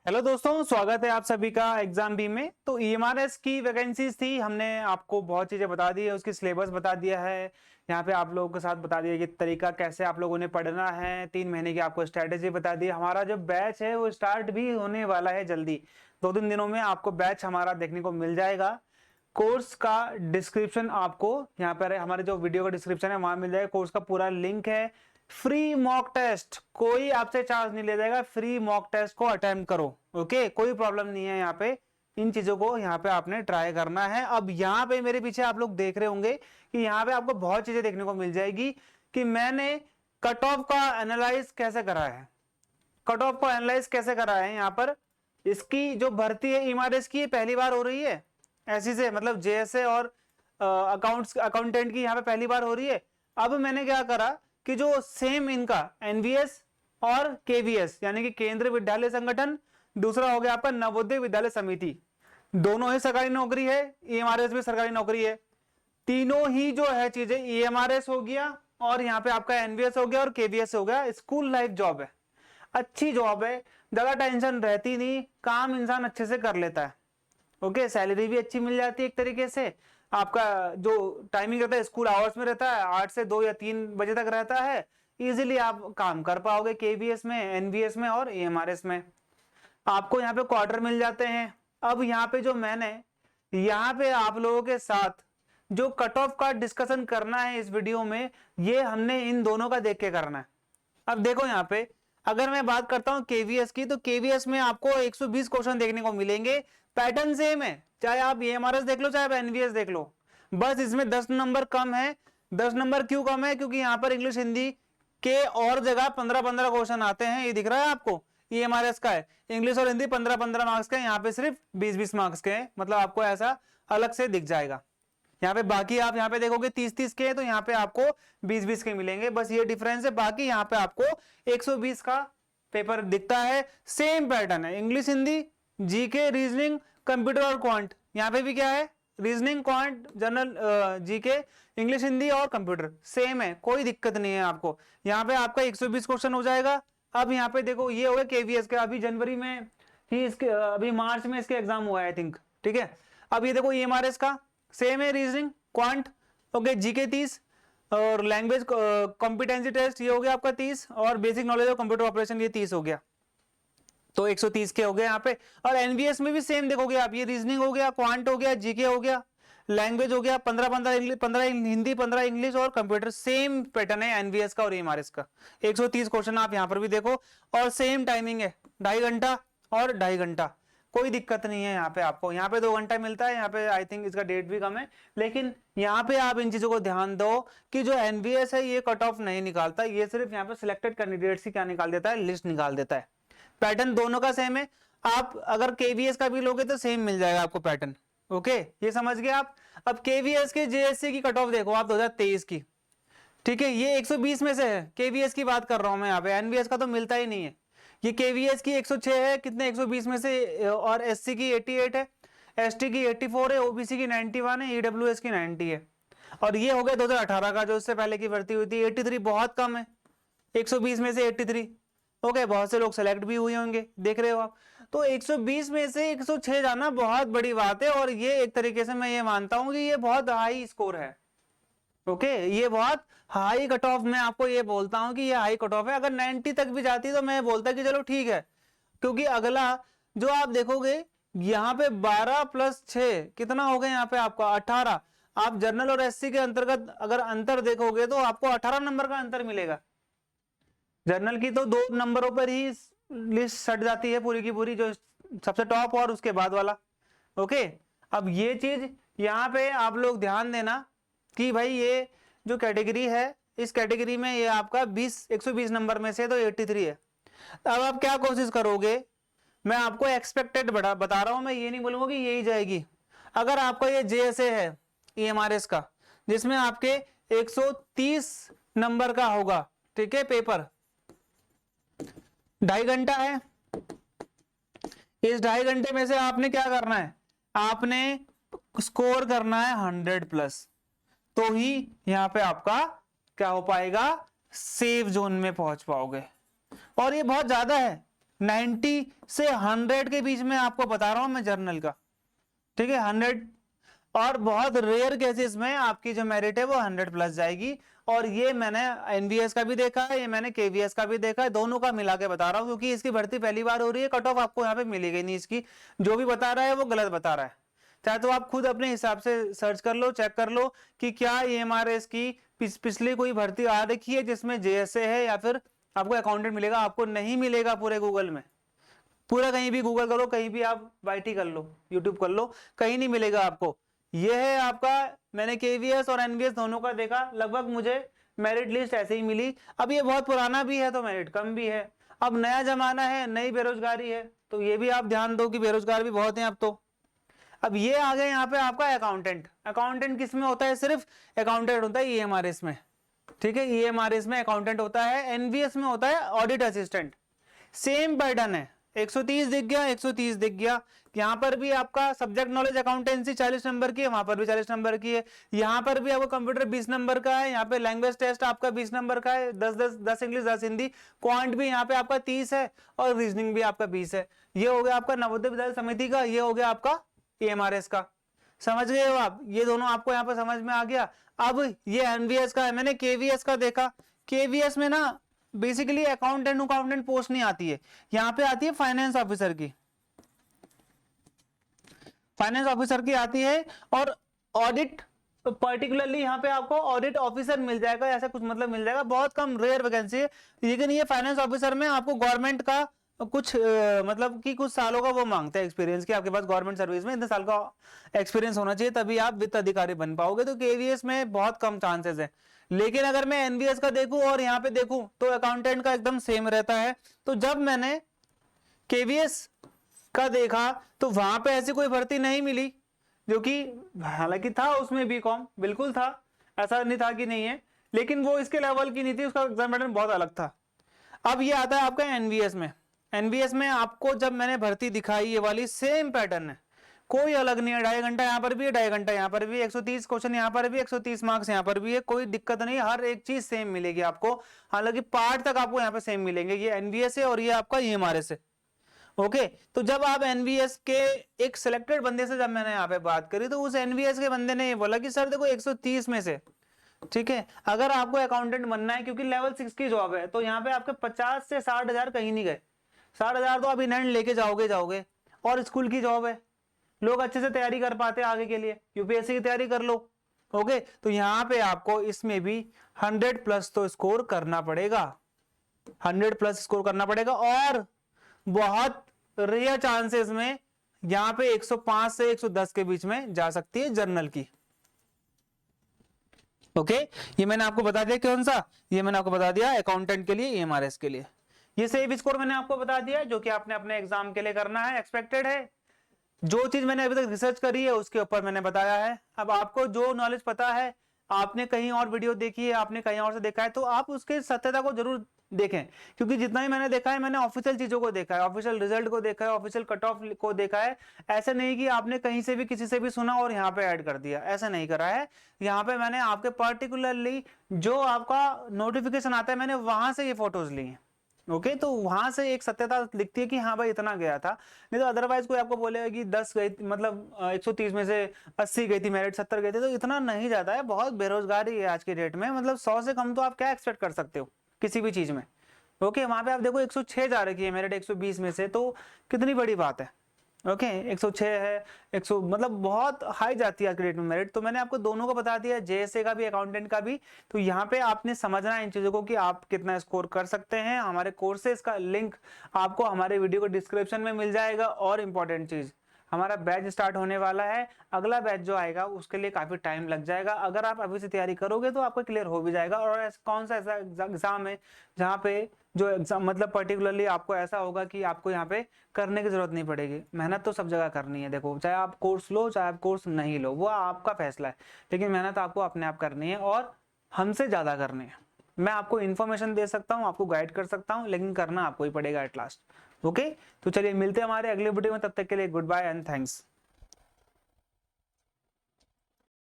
Hello दोस्तों, स्वागत है आप सभी का एग्जाम बी में। तो ईएमआरएस की वैकेंसीज थी, हमने आपको बहुत चीजें बता दी है, उसकी सिलेबस बता दिया है। यहाँ पे आप लोगों के साथ बता दिया कि तरीका कैसे आप लोगों ने पढ़ना है, 3 महीने की आपको स्ट्रेटेजी बता दी। हमारा जो बैच है वो स्टार्ट भी होने वाला है जल्दी, 2-3 दिनों में आपको बैच हमारा देखने को मिल जाएगा। कोर्स का डिस्क्रिप्शन आपको यहाँ पर हमारे जो वीडियो का डिस्क्रिप्शन है वहां मिल जाएगा। कोर्स का पूरा लिंक है। फ्री मॉक टेस्ट, कोई आपसे चार्ज नहीं ले जाएगा। फ्री मॉक टेस्ट को अटेम्प्ट करो, ओके, कोई प्रॉब्लम नहीं है। यहाँ पे इन चीजों को यहाँ पे आपने ट्राई करना है। अब यहाँ पे मेरे पीछे आप लोग देख रहे होंगे कि यहाँ पे आपको बहुत चीजें देखने को मिल जाएगी कि मैंने कट ऑफ का एनालाइज कैसे करा है। कट ऑफ को एनालाइज कैसे करा है यहाँ पर, इसकी जो भर्ती है ईएमआरएस की पहली बार हो रही है ऐसी से, मतलब जेएसए और अकाउंटेंट की यहाँ पे पहली बार हो रही है। अब मैंने क्या करा कि जो सेम इनका एनवीएस और केवीएस यानी कि केंद्रीय विद्यालय संगठन, दूसरा हो गया आपका नवोदय विद्यालय समिति, दोनों ही सरकारी नौकरी है, ईएमआरएस भी सरकारी नौकरी है। तीनों ही जो है चीजें, ईएमआरएस हो गया और यहाँ पे आपका एनवीएस हो गया और केवीएस हो गया, स्कूल लाइफ जॉब है, अच्छी जॉब है, ज्यादा टेंशन रहती नहीं, काम इंसान अच्छे से कर लेता है। ओके, सैलरी भी अच्छी मिल जाती है एक तरीके से। आपका जो टाइमिंग रहता है स्कूल आवर्स में रहता है, 8 से 2 या 3 बजे तक रहता है। इजीली आप काम कर पाओगे केवीएस में, एनवीएस में और ईएमआरएस में। आपको यहाँ पे क्वार्टर मिल जाते हैं। अब यहाँ पे जो मैंने यहाँ पे आप लोगों के साथ जो कट ऑफ का डिस्कशन करना है इस वीडियो में, ये हमने इन दोनों का देख के करना है। अब देखो यहाँ पे अगर मैं बात करता हूं केवीएस की, तो केवीएस में आपको 120 क्वेश्चन देखने को मिलेंगे। पैटर्न सेम है, चाहे आप ईएमआरएस देख लो चाहे आप एनवीएस देख लो, बस इसमें 10 नंबर कम है। 10 नंबर क्यों कम है? क्योंकि यहाँ पर इंग्लिश हिंदी के और जगह 15-15 क्वेश्चन आते हैं। ये दिख रहा है आपको, ईएमआरएस का है, इंग्लिश और हिंदी 15-15 मार्क्स के, यहाँ पे सिर्फ 20-20 मार्क्स के हैं, मतलब आपको ऐसा अलग से दिख जाएगा। यहाँ पे बाकी आप यहाँ पे देखोगे 30-30 के, तो यहाँ पे आपको 20-20 के मिलेंगे, बस ये डिफरेंस है। बाकी यहाँ पे आपको 120 का पेपर दिखता है। सेम पैटर्न है, English Hindi, GK, reasoning, computer और क्वांट। यहाँ पे भी क्या है, reasoning, quant, general, GK, English Hindi और कंप्यूटर सेम है, कोई दिक्कत नहीं है आपको। यहाँ पे आपका 120 क्वेश्चन हो जाएगा। अब यहाँ पे देखो ये हो गया केवीएस का, अभी जनवरी में ही इसके, अभी मार्च में इसके एग्जाम हुआ है आई थिंक, ठीक है। अब ये देखो ईएमआरएस का सेम है, रीजनिंग, क्वांट, ओके, जीके 30 और लैंग्वेज कॉम्पिटेंसी टेस्ट ये हो गया आपका 30 और basic knowledge of computer operation ये 30 हो गया, तो 130 के हो गए यहाँ पे। और एनवीएस में भी सेम देखोगे आप, ये रीजनिंग हो गया, क्वांट हो गया, जीके हो गया, लैंग्वेज हो गया, 15-15 इंग्लिश, 15 हिंदी, 15 इंग्लिश और कंप्यूटर। सेम पैटर्न है एनवीएस का और ईएमआरएस का। 130 क्वेश्चन आप यहाँ पर भी देखो और सेम टाइमिंग है, 2.5 घंटा और 2.5 घंटा, कोई दिक्कत नहीं है। यहाँ पे आपको यहाँ पे 2 घंटा मिलता है, यहाँ पे आई थिंक इसका डेट भी कम है, लेकिन यहाँ पे आप इन चीजों को ध्यान दो कि जो एनवीएस है ये कट ऑफ नहीं निकालता, ये सिर्फ यहाँ पे सिलेक्टेड कैंडिडेट्स की क्या निकाल देता है, लिस्ट निकाल देता है। पैटर्न दोनों का सेम है। आप अगर केवीएस का भी लोगे तो सेम मिल जाएगा आपको पैटर्न, ओके, ये समझ गए आप। अब केवीएस के जेएससी की कट ऑफ देखो आप 2023 की, ठीक है, ये 120 में से है, केवीएस की बात कर रहा हूं मैं यहाँ पे, एनवीएस का तो मिलता ही नहीं है। ये केवीएस की 106 है, कितने 120 में से, और एससी की 88 है, एसटी की 84 है, ओबीसी की 91 है, ईडब्ल्यूएस की 90 है। और ये हो गया 2018 का, जो इससे पहले की भर्ती हुई थी, 83 बहुत कम है, 120 में से 83, ओके, बहुत से लोग सेलेक्ट भी हुए होंगे, देख रहे हो आप। तो 120 में से 106 जाना बहुत बड़ी बात है, और ये एक तरीके से मैं ये मानता हूं कि ये बहुत हाई स्कोर है, ओके, ये बहुत हाई कट ऑफ, मैं आपको ये बोलता हूं कि ये हाई कट ऑफ है। अगर 90 तक भी जाती तो मैं बोलता कि चलो ठीक है, क्योंकि अगला जो आप देखोगे यहाँ पे 12 + 6 कितना हो गया, यहाँ पे आपका 18। आप जर्नल और एससी के अंतर्गत अगर अंतर देखोगे तो आपको 18 नंबर का अंतर मिलेगा। जर्नल की तो 2 नंबरों पर ही लिस्ट सट जाती है पूरी की पूरी, जो सबसे टॉप और उसके बाद वाला, ओके। अब ये चीज यहाँ पे आप लोग ध्यान देना कि भाई ये जो कैटेगरी है, इस कैटेगरी में ये आपका 120 नंबर में से तो 83 है। अब आप क्या कोशिश करोगे, मैं आपको एक्सपेक्टेड बता रहा हूं, मैं ये नहीं बोलूंगा कि यही जाएगी। अगर आपका ये जेएसए है ईएमआरएस का, जिसमें आपके 130 नंबर का होगा, ठीक है, पेपर 2.5 घंटा है। इस 2.5 घंटे में से आपने क्या करना है, आपने स्कोर करना है 100+, तो ही यहां पे आपका क्या हो पाएगा, सेफ जोन में पहुंच पाओगे। और ये बहुत ज्यादा है, 90 से 100 के बीच में आपको बता रहा हूं मैं जर्नल का, ठीक है 100, और बहुत रेयर केसेस में आपकी जो मेरिट है वो 100 प्लस जाएगी। और ये मैंने एनवीएस का भी देखा है, ये मैंने केवीएस का भी देखा है, दोनों का मिला के बता रहा हूँ, क्योंकि इसकी भर्ती पहली बार हो रही है, कट ऑफ आपको यहाँ पे मिलेगी नहीं इसकी, जो भी बता रहा है वो गलत बता रहा है। चाहे तो आप खुद अपने हिसाब से सर्च कर लो, चेक कर लो कि क्या ईएमआरएस की पिछली कोई भर्ती आ रखी है जिसमें जेएसए है, या फिर आपको अकाउंटेंट मिलेगा। आपको नहीं मिलेगा पूरे गूगल में, पूरा कहीं भी गूगल करो, कहीं भी आप वाईटी कर लो, यूट्यूब कर लो, कहीं नहीं मिलेगा आपको। ये है आपका, मैंने केवीएस और एनवीएस दोनों का देखा, लगभग मुझे मेरिट लिस्ट ऐसे ही मिली। अब ये बहुत पुराना भी है तो मेरिट कम भी है, अब नया जमाना है, नई बेरोजगारी है, तो ये भी आप ध्यान दो कि बेरोजगार भी बहुत हैं अब तो। अब ये आ गए यहाँ पे आपका अकाउंटेंट। अकाउंटेंट किस में होता है? सिर्फ अकाउंटेंट होता है ईएमआरएस में, ठीक है, ईएमआरएस में अकाउंटेंट होता है। एनवीएस में होता है ऑडिट असिस्टेंट। सेम पैटर्न है, 130 दिख गया, 130 दिख गया। यहाँ पर भी आपका सब्जेक्ट नॉलेज अकाउंटेंसी 40 नंबर की है, वहां पर भी 40 नंबर की है। यहाँ पर भी आपको कंप्यूटर 20 नंबर का है, यहाँ पे लैंग्वेज टेस्ट आपका 20 नंबर का है, 10 इंग्लिश 10 हिंदी। क्वांट भी यहाँ पे आपका 30 है और रीजनिंग भी आपका 20 है। ये हो गया आपका नवोदय विद्यालय समिति का, ये हो गया आपका ईएमआरएस का। समझ गए हो आप? ये दोनों आपको यहाँ पर समझ में आ गया। अब ये एनवीएस का है, मैंने केवीएस का देखा। केवीएस में ना बेसिकली अकाउंटेंट पोस्ट नहीं आती है, यहाँ पे आती है फाइनेंस ऑफिसर की, फाइनेंस ऑफिसर की आती है। और ऑडिट पर्टिकुलरली यहाँ पे आपको ऑडिट ऑफिसर मिल जाएगा, ऐसा कुछ मतलब मिल जाएगा, बहुत कम रेयर वैकेंसी है। लेकिन ये फाइनेंस ऑफिसर में आपको गवर्नमेंट का कुछ मतलब कि कुछ सालों का वो मांगते हैं एक्सपीरियंस की, आपके पास गवर्नमेंट सर्विस में इतने साल का एक्सपीरियंस होना चाहिए, तभी आप वित्त अधिकारी बन पाओगे। तो केवीएस में बहुत कम चांसेस है। लेकिन अगर मैं एनवीएस का देखूं और यहाँ पे देखूं तो अकाउंटेंट का एकदम सेम रहता है। तो जब मैंने केवीएस का देखा तो वहां पे ऐसी कोई भर्ती नहीं मिली, जो कि हालांकि था उसमें बीकॉम बिल्कुल था, ऐसा नहीं था कि नहीं है, लेकिन वो इसके लेवल की नहीं थी, उसका एग्जाम पैटर्न बहुत अलग था। अब ये आता है आपका एनवीएस में। एनवीएस में आपको जब मैंने भर्ती दिखाई, ये वाली सेम पैटर्न है, कोई अलग नहीं है। 2.5 घंटा यहाँ पर भी है, 2.5 घंटा यहाँ पर भी, 130 क्वेश्चन यहाँ पर भी, 130 मार्क्स यहाँ पर भी है, कोई दिक्कत नहीं, हर एक चीज सेम मिलेगी आपको। हालांकि पार्ट तक आपको यहाँ पे सेम मिलेंगे। ये एनवीएस है और ये आपका ईएमआरएस है। ओके, तो जब आप एनवीएस के एक सिलेक्टेड बंदे से जब मैंने यहाँ पे बात करी, तो उस एनवीएस के बंदे ने ये बोला कि सर देखो 130 में से, ठीक है, अगर आपको अकाउंटेंट बनना है, क्योंकि लेवल 6 की जॉब है, तो यहाँ पे आपके 50 से 60 हजार कहीं नहीं गए। 60 हजार तो आप इन हैंड लेके जाओगे, और स्कूल की जॉब है, लोग अच्छे से तैयारी कर पाते हैं आगे के लिए, यूपीएससी की तैयारी कर लो। ओके, तो यहाँ पे आपको इसमें भी 100 प्लस तो स्कोर करना पड़ेगा, 100 प्लस स्कोर करना पड़ेगा। और बहुत रेयर चांसेस में यहाँ पे 105 से 110 के बीच में जा सकती है जर्नल की। ओके, ये मैंने आपको बता दिया कौन सा, ये मैंने आपको बता दिया अकाउंटेंट के लिए, ईएमआरएस के लिए। ये सेव स्कोर मैंने आपको बता दिया, जो कि आपने अपने एग्जाम के लिए करना है, एक्सपेक्टेड है। जो चीज मैंने अभी तक रिसर्च करी है उसके ऊपर मैंने बताया है। अब आपको जो नॉलेज पता है, आपने कहीं और वीडियो देखी है, आपने कहीं और से देखा है, तो आप उसके सत्यता को जरूर देखें, क्योंकि जितना ही मैंने देखा है, मैंने ऑफिशियल चीजों को देखा है, ऑफिशियल रिजल्ट को देखा है, ऑफिशियल कट ऑफ को देखा है। ऐसा नहीं कि आपने कहीं से भी किसी से भी सुना और यहाँ पे ऐड कर दिया, ऐसा नहीं करा है। यहाँ पे मैंने आपके पर्टिकुलरली जो आपका नोटिफिकेशन आता है, मैंने वहां से ये फोटोज ली हैं। ओके, तो वहां से एक सत्यता दिखती है कि हाँ भाई इतना गया था। नहीं तो अदरवाइज कोई आपको बोलेगा कि 10 गई, मतलब 130 में से 80 गई थी मेरिट, 70 गए थे, तो इतना नहीं जाता है। बहुत बेरोजगारी है आज की डेट में, मतलब 100 से कम तो आप क्या एक्सपेक्ट कर सकते हो किसी भी चीज में। ओके, वहां पे आप देखो 106 जा रखी है मेरिट 120 में से, तो कितनी बड़ी बात है। ओके, 106 है, 100 मतलब बहुत हाई जाती है आज के डेट में मेरिट। तो मैंने आपको दोनों को बता दिया, जेएसए का भी, अकाउंटेंट का भी। तो यहाँ पे आपने समझना है इन चीजों को कि आप कितना स्कोर कर सकते हैं। हमारे कोर्सेज का लिंक आपको हमारे वीडियो को डिस्क्रिप्शन में मिल जाएगा। और इम्पोर्टेंट चीज, हमारा बैच स्टार्ट होने वाला है, अगला बैच जो आएगा उसके लिए काफी टाइम लग जाएगा। अगर आप अभी से तैयारी करोगे तो आपको क्लियर हो भी जाएगा। और कौन सा ऐसा एग्जाम है जहाँ पे जो एग्जाम मतलब पर्टिकुलरली आपको ऐसा होगा कि आपको यहाँ पे करने की जरूरत नहीं पड़ेगी। मेहनत तो सब जगह करनी है, देखो चाहे आप कोर्स लो चाहे आप कोर्स नहीं लो, वो आपका फैसला है, लेकिन मेहनत आपको अपने आप करनी है और हमसे ज्यादा करनी है। मैं आपको इन्फॉर्मेशन दे सकता हूँ, आपको गाइड कर सकता हूँ, लेकिन करना आपको ही पड़ेगा एट लास्ट। ओके, तो चलिए मिलते हैं हमारे अगले वीडियो में, तब तक के लिए गुड बाय एंड थैंक्स।